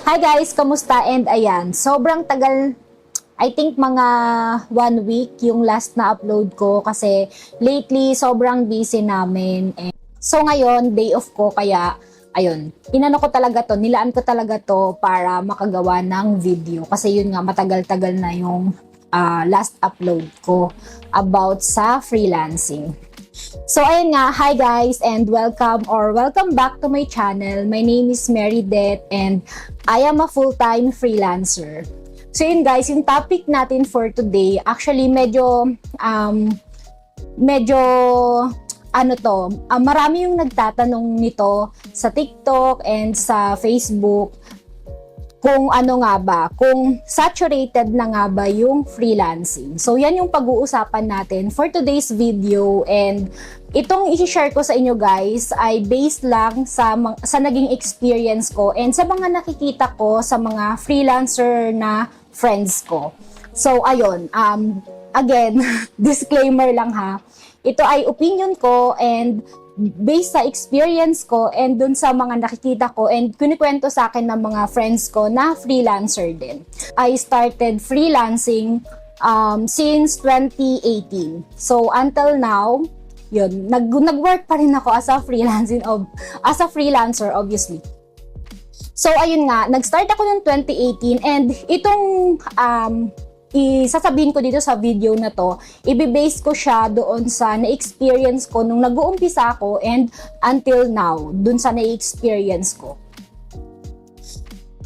Hi guys, kamusta? And ayan, sobrang tagal, I think mga 1 week yung last na upload ko kasi lately sobrang busy namin. So ngayon, day off ko kaya ayun, inano ko talaga to, nilaan ko talaga to para makagawa ng video kasi yun nga matagal-tagal na yung last upload ko about sa freelancing. So ayun nga, hi guys and welcome back to my channel. My name is Mary Det and I am a full-time freelancer. So yun guys, yung topic natin for today, actually medyo marami yung nagtatanong nito sa TikTok and sa Facebook kung ano nga ba, kung saturated na nga ba yung freelancing. So yan yung pag-uusapan natin for today's video, and itong i-share ko sa inyo guys ay based lang sa naging experience ko and sa mga nakikita ko sa mga freelancer na friends ko. So ayun, again, disclaimer lang ha. Ito ay opinion ko and based sa experience ko and dun sa mga nakikita ko and kunikwento sa akin ng mga friends ko na freelancer din. I started freelancing since 2018. So until now, yun, nag-work pa rin ako as a freelancer obviously. So ayun nga, nag-start ako noong 2018 and itong sasabihin ko dito sa video na to, i-base ko siya doon sa na-experience ko nung nag-uumpisa ako and until now, doon sa na-experience ko.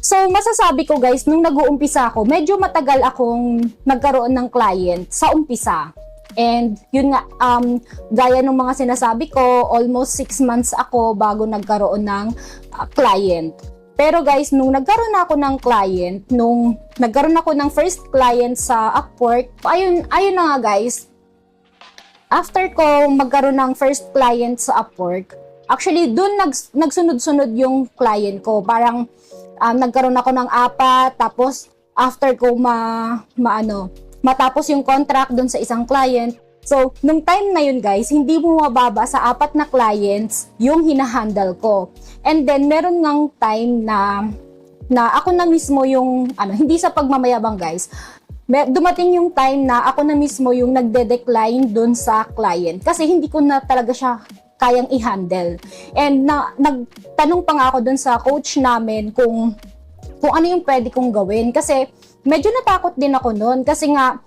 So, masasabi ko guys, nung nag-uumpisa ako, medyo matagal akong nagkaroon ng client sa umpisa. And yun nga, gaya ng mga sinasabi ko, almost 6 months ako bago nagkaroon ng client. Pero guys, nung nagkaroon ako ng client, nung nagkaroon ako ng first client sa Upwork, ayun na nga guys, after ko magkaroon ng first client sa Upwork, actually dun nagsunod-sunod yung client ko. Parang nagkaroon ako ng 4, tapos after ko matapos yung contract dun sa isang client. So, nung time na yun guys, hindi mo mababa sa 4 na clients yung hinahandle ko. And then, meron ngang time na ako na mismo yung, hindi sa pagmamayabang guys, dumating yung time na ako na mismo yung nagde-decline dun sa client. Kasi hindi ko na talaga siya kayang i-handle. And nagtanong pa nga ako dun sa coach namin kung ano yung pwede kong gawin. Kasi medyo natakot din ako nun. Kasi nga,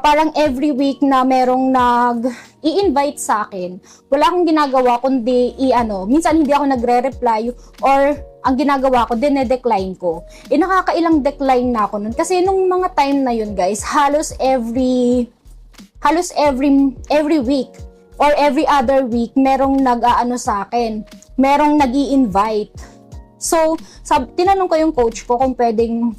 parang every week na merong nag-i-invite sa akin, wala akong ginagawa kundi minsan hindi ako nagre-reply or ang ginagawa ko, dinedecline ko. Nakakailang decline na ako nun. Kasi nung mga time na yun guys, halos every week or every other week, merong sa akin, merong nag-i-invite. So, tinanong ko yung coach ko kung pwedeng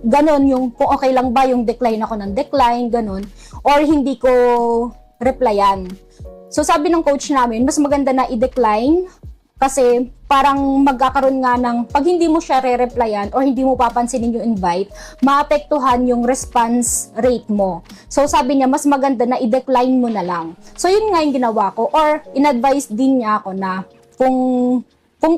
ganon yung kung okay lang ba yung decline ako ng decline, ganon, or hindi ko replyan. So sabi ng coach namin, mas maganda na i-decline kasi parang magkakaroon nga ng, pag hindi mo siya re-replyan or hindi mo papansinin yung invite, maapektuhan yung response rate mo. So sabi niya, mas maganda na i-decline mo na lang. So yun nga yung ginawa ko, or in-advise din niya ako na kung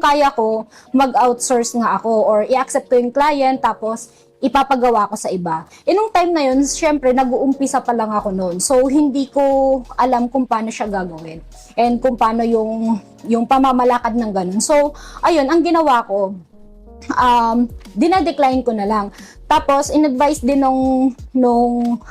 kaya ko, mag-outsource nga ako or i-accept ko yung client tapos ipapagawa ko sa iba. Nung time na yun, syempre, nag-uumpisa pa lang ako noon. So, hindi ko alam kung paano siya gagawin and kung paano yung pamamalakad ng ganun. So, ayun, ang ginawa ko, dinadecline ko na lang. Tapos, in-advise din nung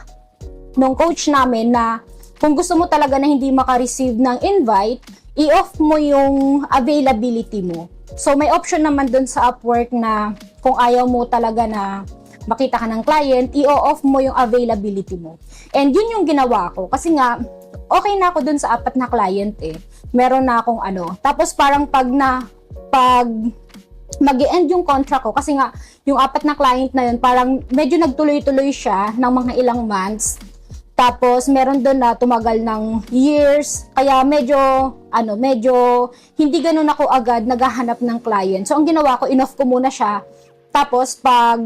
coach namin na kung gusto mo talaga na hindi maka-receive ng invite, i-off mo yung availability mo. So, may option naman dun sa Upwork na kung ayaw mo talaga na makita ka ng client, i-off mo yung availability mo. And yun yung ginawa ko. Kasi nga, okay na ako dun sa 4 na client eh. Meron na akong Tapos parang pag mag-e-end yung contract ko, kasi nga, yung 4 na client na yun, parang medyo nagtuloy-tuloy siya ng mga ilang months. Tapos, meron doon na tumagal ng years. Kaya medyo hindi ganun ako agad naghahanap ng client. So, ang ginawa ko, in-off ko muna siya. Tapos, pag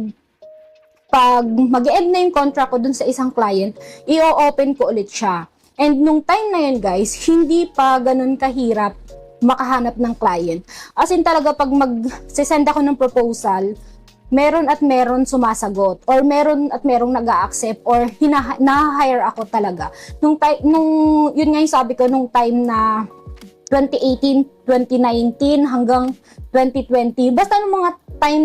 mag-end na yung contract ko doon sa isang client, i-open ko ulit siya. And nung time na yun, guys, hindi pa ganun kahirap makahanap ng client. As in talaga pag mag-send ako ng proposal, meron at meron sumasagot or meron at merong nag-a-accept or na-hire ako talaga. Yun nga yung sabi ko nung time na 2018, 2019 hanggang 2020. Basta nung mga time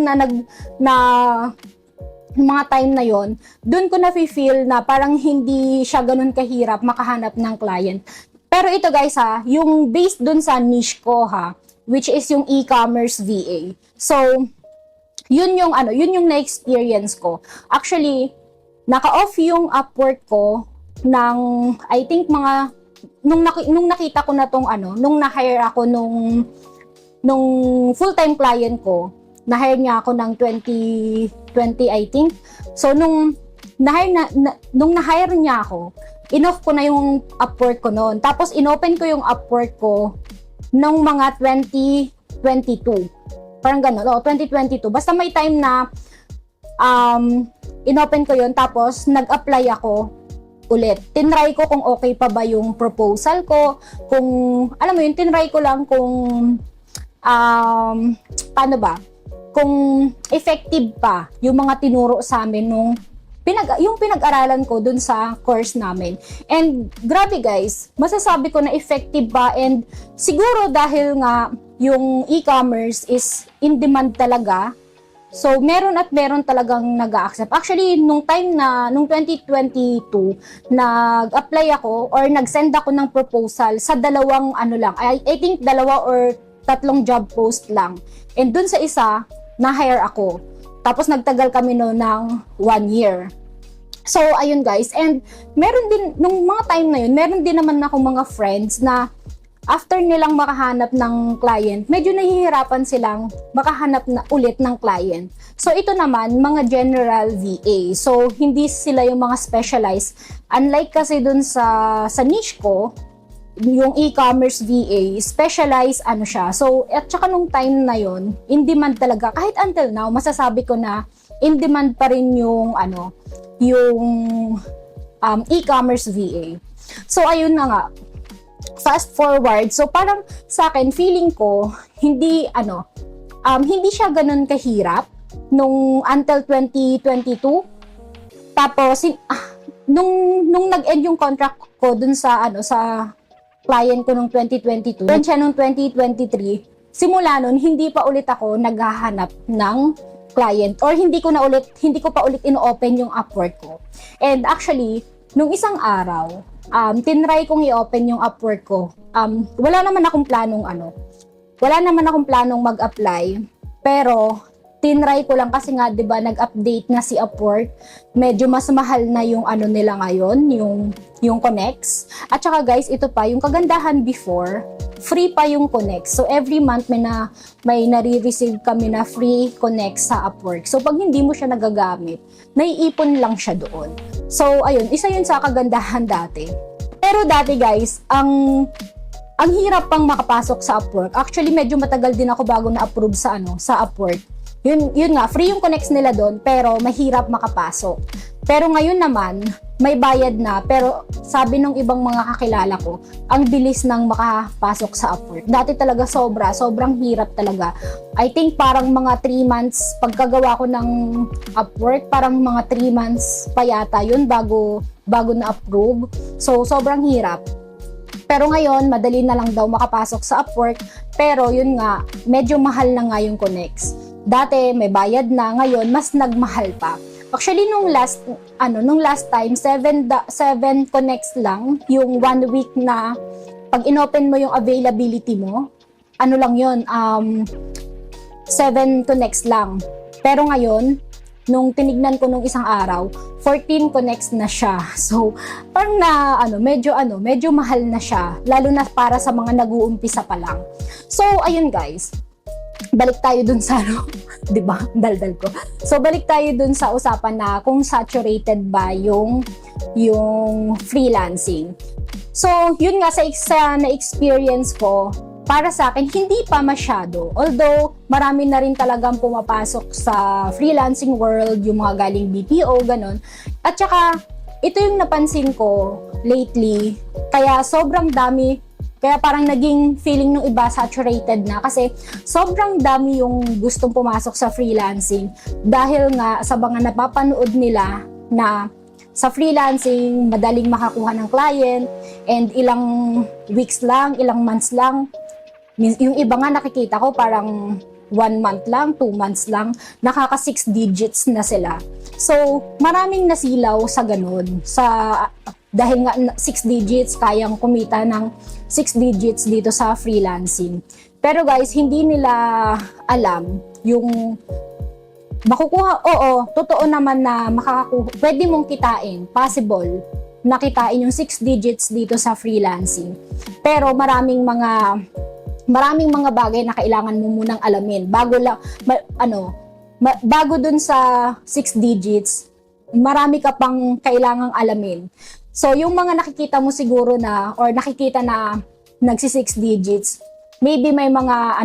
mga time na yon, doon ko na-feel na parang hindi siya ganun kahirap makahanap ng client. Pero ito guys ha, yung based doon sa niche ko ha, which is yung e-commerce VA. So, yun yung na-experience ko. Actually, naka-off yung Upwork ko ng, I think mga, nung nakita ko na tong nung na-hire ako nung full-time client ko, na-hire niya ako ng 2020 I think. So, nung na-hire niya ako, in-off ko na yung Upwork ko noon. Tapos, in-open ko yung Upwork ko nung mga 2022. Parang gano'n, 2022. Basta may time na in-open ko yun, tapos nag-apply ako ulit. Tinry ko kung okay pa ba yung proposal ko, kung, alam mo yun, tinry ko lang kung, paano ba, kung effective pa yung mga tinuro sa amin nung yung pinag-aralan ko dun sa course namin. And grabe guys, masasabi ko na effective ba, and siguro dahil nga yung e-commerce is in demand talaga, so meron at meron talagang nag-a-accept. Actually, nung 2022, nag-apply ako or nag-send ako ng proposal sa dalawang lang, I think 2 or 3 job post lang. And dun sa isa, na-hire ako. Tapos nagtagal kami noon ng 1 year. So, ayun guys. And meron din, nung mga time na yun, meron din naman ako mga friends na after nilang makahanap ng client, medyo nahihirapan silang makahanap na ulit ng client. So, ito naman, mga general VA. So, hindi sila yung mga specialized. Unlike kasi dun sa niche ko, yung e-commerce VA, specialized siya. So, at saka nung time na yon, in demand talaga. Kahit until now, masasabi ko na in demand pa rin yung e-commerce VA. So, ayun na nga. Fast forward. So, parang sa akin, feeling ko, hindi siya ganun kahirap nung until 2022. Tapos, nung nag-end yung contract ko dun sa client ko nung 2022, then siya nung 2023, simula nun, hindi pa ulit ako naghahanap ng client or hindi ko pa ulit ino-open yung Upwork ko. And actually, nung isang araw, tinry kong i-open yung Upwork ko. Wala naman akong planong mag-apply, pero tinry ko lang kasi nga, 'di ba, nag-update na si Upwork. Medyo mas mahal na yung nila ngayon, yung Connects. At saka guys, ito pa, yung kagandahan before, free pa yung Connects. So every month may nare-receive kami na free Connects sa Upwork. So pag hindi mo siya nagagamit, naiipon lang siya doon. So ayun, isa yun sa kagandahan dati. Pero dati guys, ang hirap pang makapasok sa Upwork. Actually, medyo matagal din ako bago na-approve sa Upwork. Yun nga, free yung Connects nila doon, pero mahirap makapasok. Pero ngayon naman, may bayad na, pero sabi ng ibang mga kakilala ko, ang bilis nang makapasok sa Upwork. Dati talaga sobrang hirap talaga. I think parang mga 3 months, pagkagawa ko ng Upwork, parang mga 3 months pa yata yun bago na-approve. So, sobrang hirap. Pero ngayon, madali na lang daw makapasok sa Upwork, pero yun nga, medyo mahal na nga yung Connects. Dati may bayad na, ngayon mas nagmahal pa. Actually nung last time 7 Connects lang yung 1 week na pag inopen mo yung availability mo. Lang yun, 7 Connects lang. Pero ngayon, nung tinignan ko nung isang araw, 14 Connects na siya. So, parang medyo mahal na siya, lalo na para sa mga nag-uumpisa pa lang. So, ayun guys. Balik tayo dun sa 'di ba? Daldal ko. So balik tayo dun sa usapan na kung saturated ba yung freelancing. So, yun nga sa na-experience ko, para sa akin hindi pa masyado. Although marami na rin talagang pumapasok sa freelancing world, yung mga galing BPO ganun. At saka ito yung napansin ko lately, kaya sobrang dami Kaya parang naging feeling ng iba saturated na kasi sobrang dami yung gustong pumasok sa freelancing dahil nga sa mga napapanood nila na sa freelancing, madaling makakuha ng client and ilang weeks lang, ilang months lang. Yung iba nga nakikita ko parang 1 month lang, 2 months lang, nakaka 6 digits na sila. So, maraming nasilaw sa ganun. Dahil nga 6 digits, kayang kumita ng 6 digits dito sa freelancing. Pero guys, hindi nila alam yung makukuha, oo, totoo naman na pwede mong kitain, possible, na kitain yung 6 digits dito sa freelancing. Pero maraming mga bagay na kailangan mo munang alamin. Bago dun sa 6 digits, marami ka pang kailangang alamin. So, yung mga nakikita mo siguro na, or nakikita na nagsi 6 digits, maybe may mga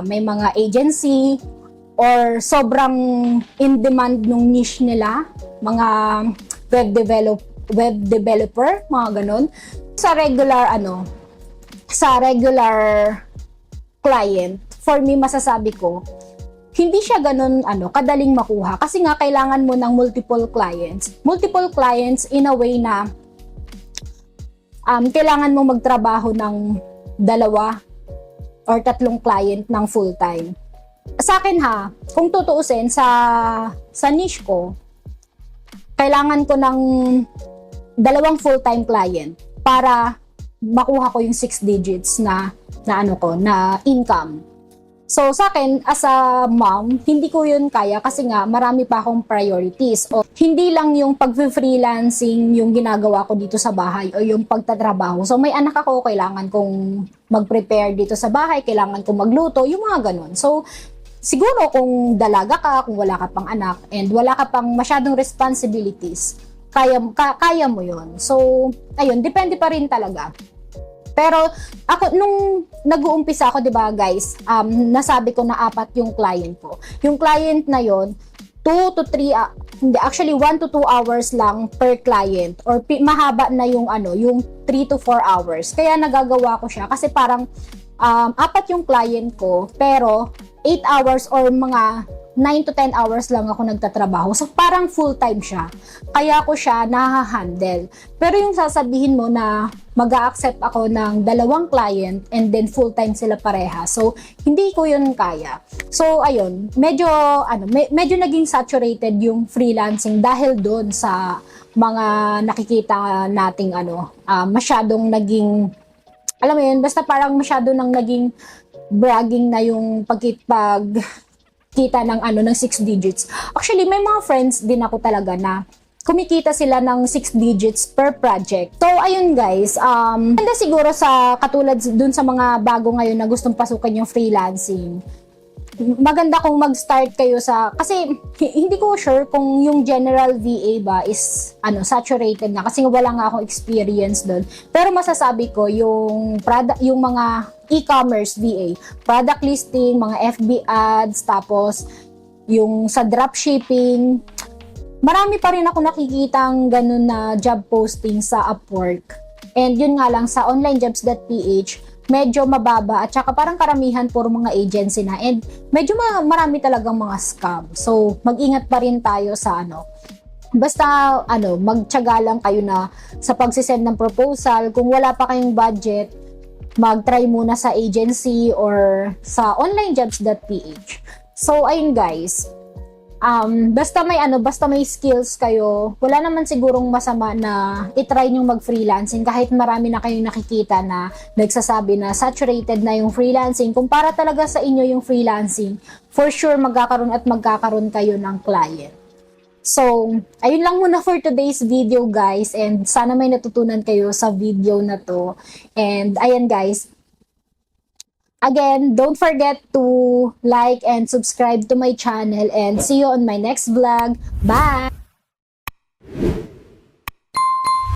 may mga agency, or sobrang in demand nung niche nila, mga web developer, mga ganun. Sa regular client, for me masasabi ko, hindi siya ganun kadaling makuha kasi nga kailangan mo ng multiple clients. Multiple clients in a way na kailangan mo magtrabaho ng 2 or 3 client ng full time. Sa akin kung tutuusin sa niche ko, kailangan ko ng 2 full-time client para makuha ko yung 6 digits na income. So sa akin, as a mom, hindi ko yun kaya kasi nga marami pa akong priorities. O hindi lang yung pag-freelancing yung ginagawa ko dito sa bahay o yung pagtatrabaho. So may anak ako, kailangan kong mag-prepare dito sa bahay, kailangan kong magluto, yung mga ganun. So siguro kung dalaga ka, kung wala ka pang anak, and wala ka pang masyadong responsibilities, kaya mo yun. So ayun, depende pa rin talaga. Pero ako, nung nag-uumpisa ako, di ba guys, nasabi ko na 4 yung client ko. Yung client na yon 2 to 3, actually 1 to 2 hours lang per client. Or mahaba na yung yung 3 to 4 hours. Kaya nagagawa ko siya kasi parang 4 yung client ko, pero 8 hours or mga 9 to 10 hours lang ako nagtatrabaho. So, parang full-time siya. Kaya ko siya nahahandle. Pero yung sasabihin mo na mag-a-accept ako ng 2 client and then full-time sila pareha. So, hindi ko yun kaya. So, ayun, medyo naging saturated yung freelancing dahil doon sa mga nakikita nating masyadong naging, alam mo yun, basta parang masyado nang naging bragging na yung kita ng ng 6 digits. Actually, may mga friends din ako talaga na kumikita sila ng 6 digits per project. So, ayun guys, ganda siguro sa katulad dun sa mga bago ngayon na gustong pasukan yung freelancing. Maganda kung mag-start kayo kasi hindi ko sure kung yung general VA ba is saturated na kasi wala nga akong experience doon. Pero masasabi ko yung mga e-commerce VA, product listing, mga FB ads, tapos yung sa dropshipping, marami pa rin ako nakikitang ganun na job posting sa Upwork. And yun nga lang sa onlinejobs.ph, medyo mababa at saka parang karamihan puro mga agency na and medyo marami talagang mga scam. So, mag-ingat pa rin tayo sa basta magtiyaga lang kayo na sa pagsisend ng proposal. Kung wala pa kayong budget, mag-try muna sa agency or sa onlinejobs.ph. So, ayun guys. Basta may skills kayo, wala naman sigurong masama na i-try nyo mag-freelancing kahit marami na kayong nakikita na nagsasabi na saturated na yung freelancing. Kung para talaga sa inyo yung freelancing, for sure magkakaroon kayo ng client. So, ayun lang muna for today's video guys, and sana may natutunan kayo sa video na to. And ayan guys, again, don't forget to like and subscribe to my channel and see you on my next vlog. Bye!